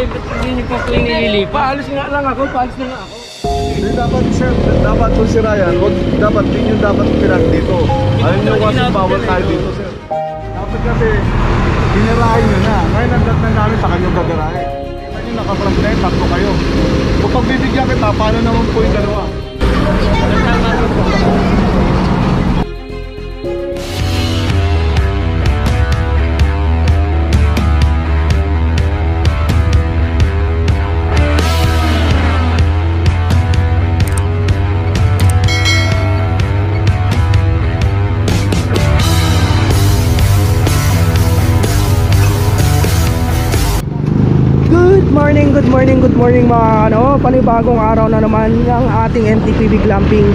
eh. Ba't hindi niyo pa po yung nililipa? Paalis nga lang ako, paalis na nga ako. Hindi dapat sir, dapat po si Ryan, dapat din yung dapat pinag dito. Alam nyo kasi bawal tayo dito sir. Dapat kasi, dinirahin nyo na. Ngayon nandat na namin sa kanyang gagarahin. Kita nyo naka-front na yun, tatlo kayo. Kung pagbibigyan kita, paano naman po yung dalawa? Good morning mga panibagong araw na naman ng ating MTPB Glamping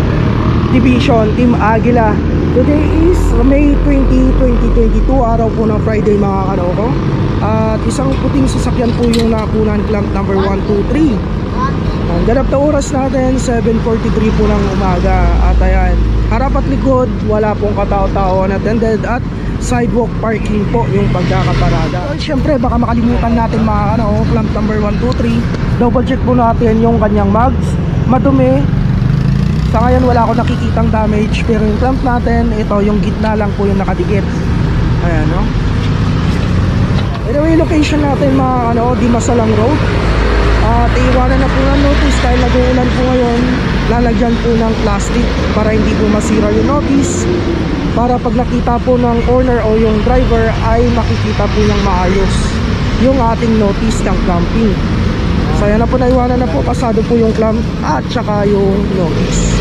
Division Team Aguila. Today is May 20, 2022, araw po ng Friday mga kanoko. At isang puting sasakyan po yung nakunan, clamp number 123. Ang ganap na oras natin 7:43 po ng umaga. At ayan, harap at likod wala pong katao-tao unattended at sidewalk parking po yung pagkakaparada. So, syempre baka makalimutan natin mga clamp number 123. Double check po natin yung kanyang mags, madumi. Sa ngayon wala akong nakikitang damage, pero yung clamp natin, ito yung gitna lang po yung nakadikit. Ayan no. Anyway, location natin mga Dimasalang Road. At iwanan na po ng notice dahil nag-uulan po ngayon. Lalagyan po ng plastic para hindi po masira yung notice, para pag nakita po ng owner o yung driver ay makikita po ng maayos yung ating notice ng clamping. So ayan na po, naiwanan na po, pasado po yung clamp at saka yung notice.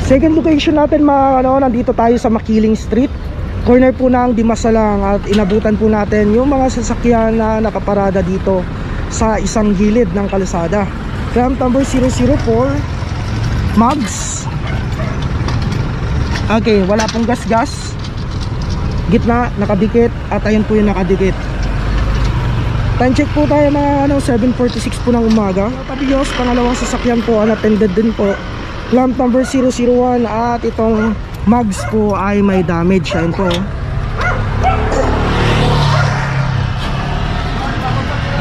Second location natin mga nandito tayo sa Makiling Street, corner po ng Dimasalang, at inabutan po natin yung mga sasakyan na nakaparada dito sa isang gilid ng kalsada. Clamp number 004, mags. Okay, wala pong gas-gas. Gitna, nakadikit, at ayun po yung nakadikit. Time check po tayo mga 7:46 po ng umaga. Tapos pangalawang sasakyan po unattended din po, clamp number 001, at itong mags po ay may damage. Ayun po.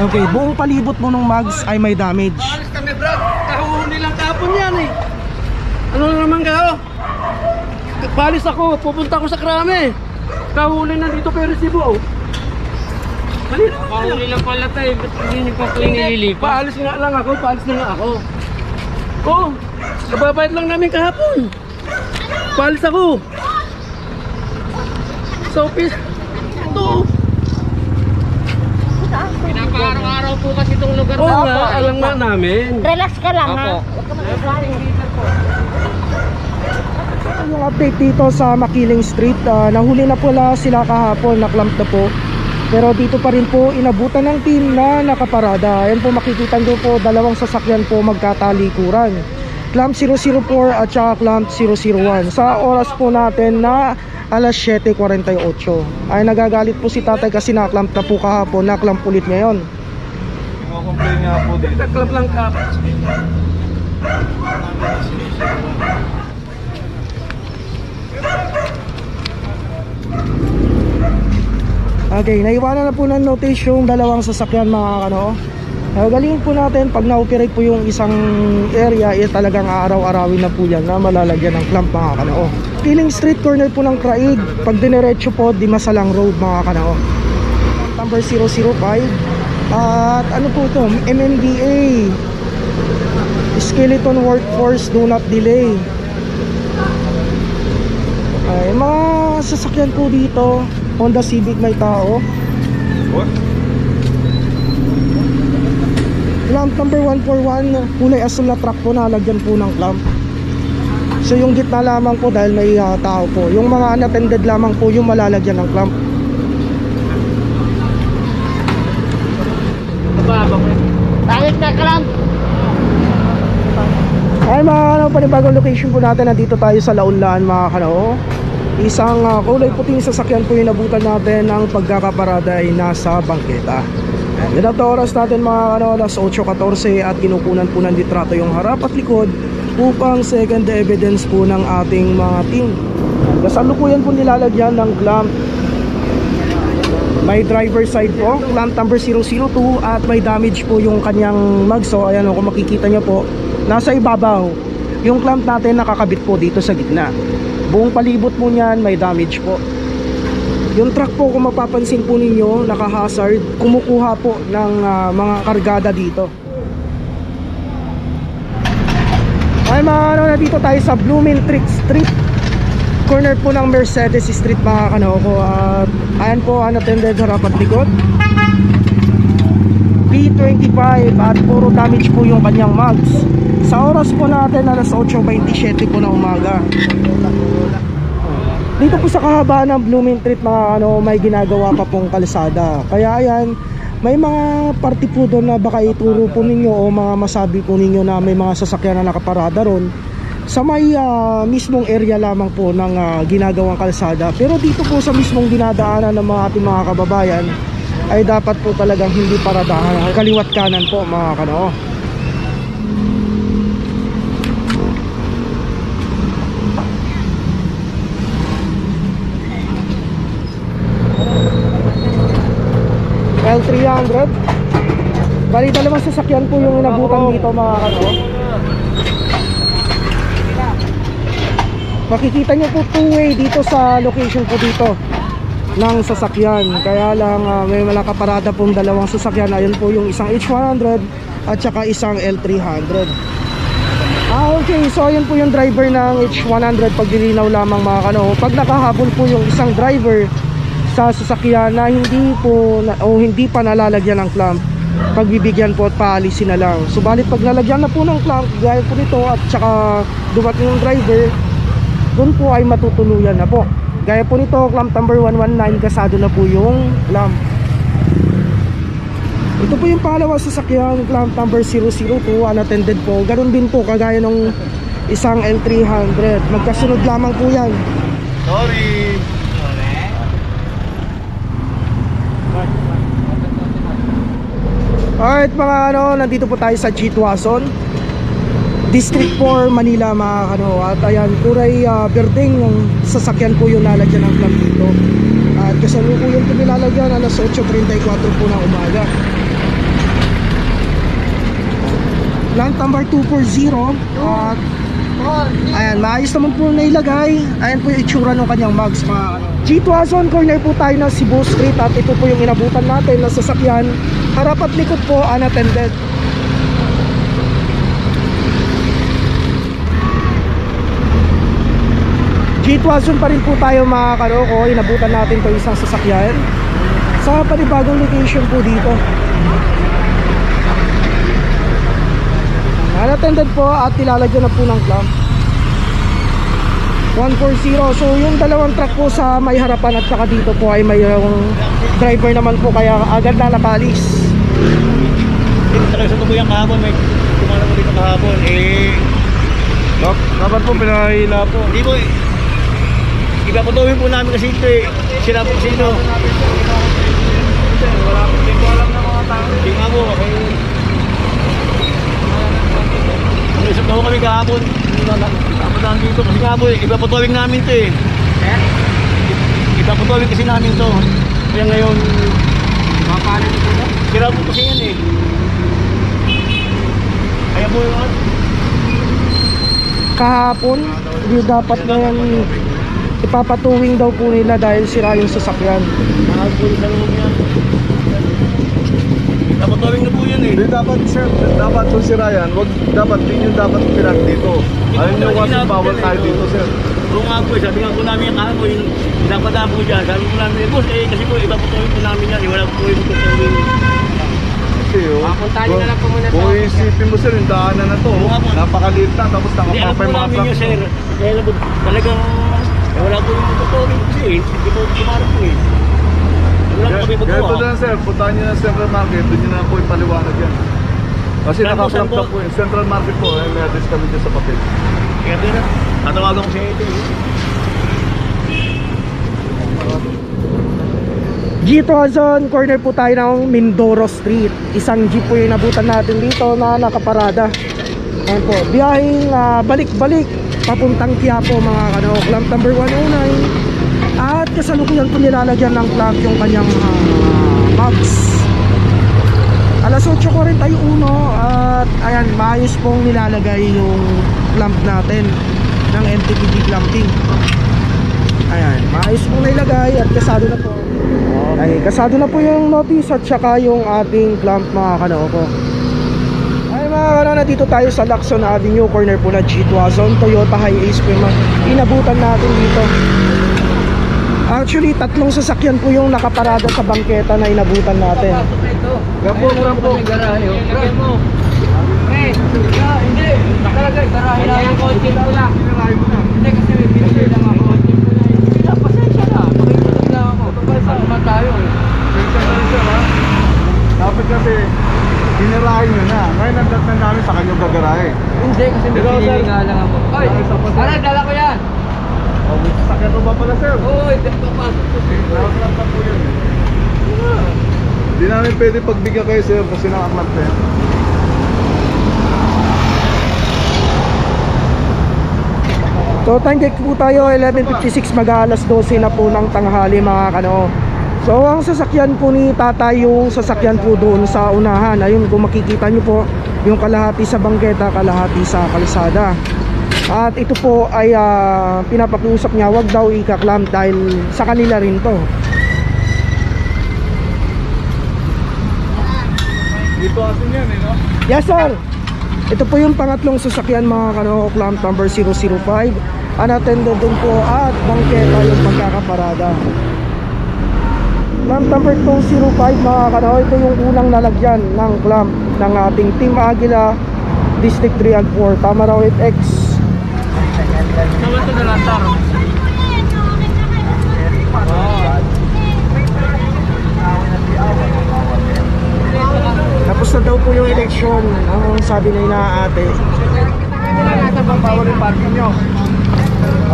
Okay, buong palibot mo ng mags ay may damage. Paalis kami Brad, kahuhuli lang kapon yan eh. Ano naman ka? Paalis ako, pupunta ako sa Krame. Kahuli na dito pero Cebu. Kahuli lang pala tayo, ba't hindi niyo pa po yung nililipa? Paalis nga lang ako, paalis na nga ako. Oo, kababayad lang namin kahapon. Paalis ako. Sa office. Ito. Pinapaaraw-araw po kasi itong lugar na. Oo nga, alam nga namin. Relax ka lang ha. Yung update dito sa Makiling Street, nahuli na pala sila kahapon, na-clamp na po. Pero dito pa rin po inabutan ng team na nakaparada. Ayan po, makikita nyo po dalawang sasakyan po magkatalikuran, clamp 004 at saka clamp 001. Sa oras po natin na alas 7:48 ay nagagalit po si tatay kasi na-clamp na po kahapon, na-clamp ulit ngayon. Complain nga po dito. Nag-clamp lang kapon. Okay, naiwanan na po ng notice yung dalawang sasakyan mga galing po natin pag na-operate po yung isang area, talagang araw-arawin na po yan na malalagyan ng clamp mga Makiling Street, corner po ng Craig, pag dinerecho po Dimasalang Road mga number 005. At ano po ito, MMDA, Skeleton Workforce Do Not Delay. Ay, mga sasakyan po dito, Honda Civic may tao. What? Clamp number 141, kulay asul na truck po, nalagyan po ng clamp. So yung gitna lamang po dahil may tao po. Yung mga unattended lamang po yung malalagyan ng clamp. Bakit na clamp? Ay mga panibagong location po natin, nandito tayo sa Launlaan mga Isang kulay puting sasakyan po yung nabutan natin ng pagkakaparada ay nasa bangketa. Ganap na oras natin mga alas 8:14 at kinukunan po ng litrato yung harap at likod upang second evidence po ng ating mga team. Kasalukuyan po nilalagyan ng clamp. May driver side po, clamp number 002, at may damage po yung kanyang mags. So ayan o, kung makikita nyo po, nasa ibabaw yung clamp natin, nakakabit po dito sa gitna. Buong palibot po niyan may damage po. Yung truck po, kung mapapansin po ninyo, naka-hazard, kumukuha po ng mga kargada dito. Ay mga ano, na dito tayo sa Blumentritt Street, corner po ng Mercedes Street mga kanoko. At ayan po, unattended harap at likod, B25, at puro damage po yung kanyang mags. Sa oras po natin, alas 8:27 po na umaga. Dito po sa kahabaan ng Blumentritt mga ano, may ginagawa pa pong kalsada. Kaya ayan, may mga party po doon na baka ituro po ninyo o mga masabi po ninyo na may mga sasakyan na nakaparada ron sa may mismong area lamang po ng ginagawang kalsada. Pero dito po sa mismong dinadaanan ng mga ating mga kababayan ay dapat po talagang hindi paradahan, kaliwat kanan po mga kanoo. L300. Bali dalawang sasakyan po yung inabutan dito mga kanoo. Makikita nyo po two-way dito sa location po dito ng sasakyan. Kaya lang may malakaparada pong dalawang sasakyan. Ayun po yung isang H100 at saka isang L300. Okay, so ayun po yung driver ng H100. Paglilinaw lamang mga kanoo, pag nakahabol po yung isang driver sa sasakyan na hindi pa nalalagyan ng clamp, pagbibigyan po at paalisin na lang. Subalit pag nalagyan na po ng clamp gaya po nito at saka dumating yung driver, doon po ay matutuluyan na po. Gaya po nito, clamp number 119, kasado na po yung clamp. Ito po yung pangalawa sasakyan, clamp number 002, unattended po. Ganon din po kagaya ng isang L300. Magkasunod lamang po yan. Sorry. Alright mga ano, nandito po tayo sa G. Tuason, District 4, Manila mga ano. At ayan, Kuray Berdeng yung sasakyan po yung lalagyan ng clamp dito. At kasalukuyan po nilalagyan alas 8:34 po ng umaga. Plant number 240. At ayan, maayos naman po na ilagay. Ayan po yung itsura ng kanyang mags mga ano. G. Tuason, corner po tayo ng Cebu Street. At ito po yung inabutan natin na sasakyan. Harap at likod po, unattended. G. Tuason pa rin po tayo mga karoko. Inabutan natin to isang sasakyan sa panibagong location po dito. Unattended po at ilalagyan na po ng clamp. 140. So yung dalawang truck po sa may harapan at saka dito po ay mayroong driver naman po, kaya agad na nakalis. Talaga sa tubo yung kahapon, may kumalang ulit ang kahapon. Dapat po pinahila po. Hindi po eh. Iba po tawin po namin kasi ito eh. Sila po sino. Wala po alam ng mga tao. Hindi nga po. Isip na po kami kahapon. Tapos dito kasi nga po eh. Iba po tawin namin ito eh. Iba po tawin kasi namin ito. Kaya ngayon, mapapalit ito na. Sila po kasi yan eh. Kaya po yun. Kahapon, hindi dapat na yan ipapatuwing daw po nila dahil sira yung sasakyan. Nakagpuli sa loob yan. Dapat tawing na po yan eh. Hindi dapat sir, dapat po si Ryan, dapat din yung dapat pinag dito. Alam nyo kasi bawal tayo dito sir. Oo nga po eh, sabi nga po namin yung kahapon, yung dapat po dyan. Sabi po namin, boss eh, kasi po iba po tawing po namin yan. Wala po yung tutawing. Kasi Puntahan nyo na lang po muna kung isipin mo sir, yung daanan na to, napakaliit lang, tapos Hindi, alam nakapapay po mga namin truck. yun sir. Kaya lang po, talagang wala po yung tutawing kasi eh. Hindi po kumarap po eh. Wala po kami Kaya ito magawa. na sir, puntahan nyo na Central Market, doon nyo na po ipaliwanag yan. Kasi Saan po, nakaplap saan po? na po yung Central Market po, may address kami dyan sa papel. Kaya doon na, tatawagan ko siya ito eh. G. Tuason, corner po tayo ng Mindoro Street. Isang jeep po yung nabutan natin dito na nakaparada. Ayan po, biyaheng balik-balik papuntang Quiapo mga kano. Clamp number 109. At kasalukuyan po nilalagyan ng clamp yung kanyang mags. Alas 8:41 at ayan, maayos pong nilalagay yung clamp natin ng MTPB clamping. Ayan, maayos pong nilagay at kasado na po. Ay, kasado na po yung notice at saka yung ating clamp mga kanoko. Ay mga kanoko, dito tayo sa Lacson Avenue, corner po na G2 Zone, Toyota Hi-Ace po yung inabutan natin dito. Actually, 3 sasakyan po yung nakaparada sa bangketa na inabutan natin. Rampo. Garahe, oh. Lagyan mo. Hindi. Talaga, garahe lang. Yung kotse ko lang. Hindi kasi may pinili lang ako. Pasensya na. Makikita lang ako. Saan naman tayo eh. Pasensya na rin sir ha. Dapat kasi dinirahin nyo na. Ngayon ang datnan namin sa kanyang gagarahe. Hindi kasi may pinili nga lang ako. Ay, aray, dala ko yan. Sakyan mo ba pala sir? Oo, papasok ko. Nakaklat na po yun eh. Hindi namin pwede pagbigyan kayo sir kasi nakaklat na yan. So time check po tayo, 11:56, mag-aalas 12 na po ng tanghali mga kano. So ang sasakyan po ni tatay, yung sasakyan po doon sa unahan. Ayun, kung makikita nyo po, yung kalahati sa bangketa, kalahati sa kalsada. At ito po ay pinapakiusap niya, wag daw ika-clamp dahil sa kanila rin to. Dito atin yan eh no? Yes sir. Ito po yung pangatlong sasakyan mga kano, clamp number 005. Unattended din po at bangketa yung pagkakaparada. Clamp number 205 mga kano, ito yung unang nalagyan ng clamp ng ating Team Aguila District 3 and 4, Tamaraw X. Naman ito na lang, Taro. Tapos na daw po yung eleksyon, ang sabi na inaate. Bawal yung parking nyo.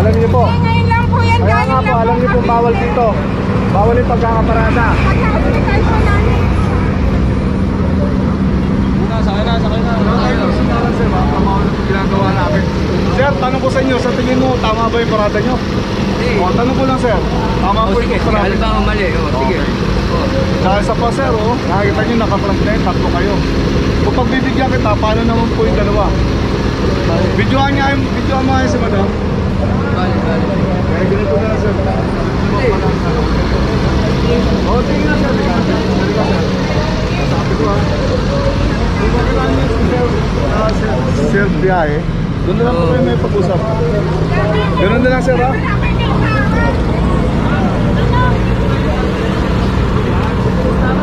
Alam niyo po. Ngayon lang po yan, Kaya galing nga po, lang alam niyo po bawal dito. Bawal yung pagkakaparada. pagkakapitay po namin. Sakay na. Sir, baka bawal yung ginagawa namin. Sir, tanong ko sa inyo, sa tingin mo, tama ba yung parada nyo? O, tanong ko lang sir, tama po yung parada nyo? Halimbawa mali, sige. Dahil sa pa sir, nakikita nyo naka-front lane, tatlo kayo. Kung pagbibigyan kita, paano naman po yung dalawa? Videoan mo nga si madam. Kaya ganito na lang sir. O, tingin na sir. Sabi ko kung makilala niyo si Sir Biyahe, doon na lang po kayo may pag-usap. Ganun na lang sir ha?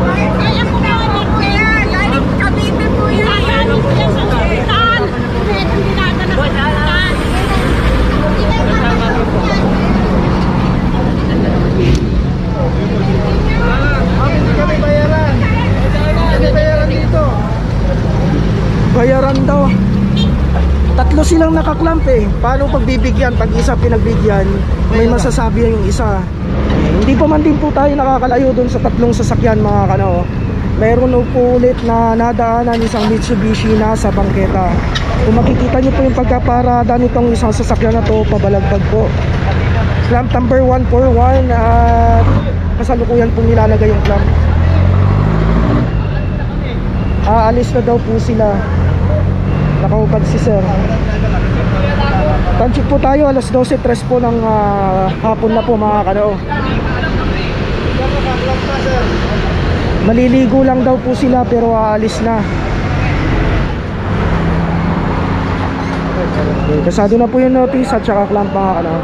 Ay, ako na ulit po yan. Galing Cavite po yan. Galing po yan sa hospital. Pwede dinada na hospital. Hindi kami bayaran. Hindi bayaran dito. Bayaran daw. 3 silang nakaklamp eh. Paano pagbibigyan? Pag isa pinagbigyan, may masasabi yung isa. Hindi pa man din po tayo nakakalayo dun sa 3 sasakyan mga kano. Meron po ulit na nadaanan isang Mitsubishi na sa bangketa. Kung makikita nyo po yung pagkaparada nitong isang sasakyan na to, pabalagbag po. Clamp number 141 at kasalukuyan po nilalagay yung clamp. Aalis na daw po sila. Nakaupad si sir. Tanchik po tayo, alas 12:03 po ng hapon na po mga kano. Maliligo lang daw po sila pero aalis na. Okay, kasado na po yung notice at saka clamp mga kano.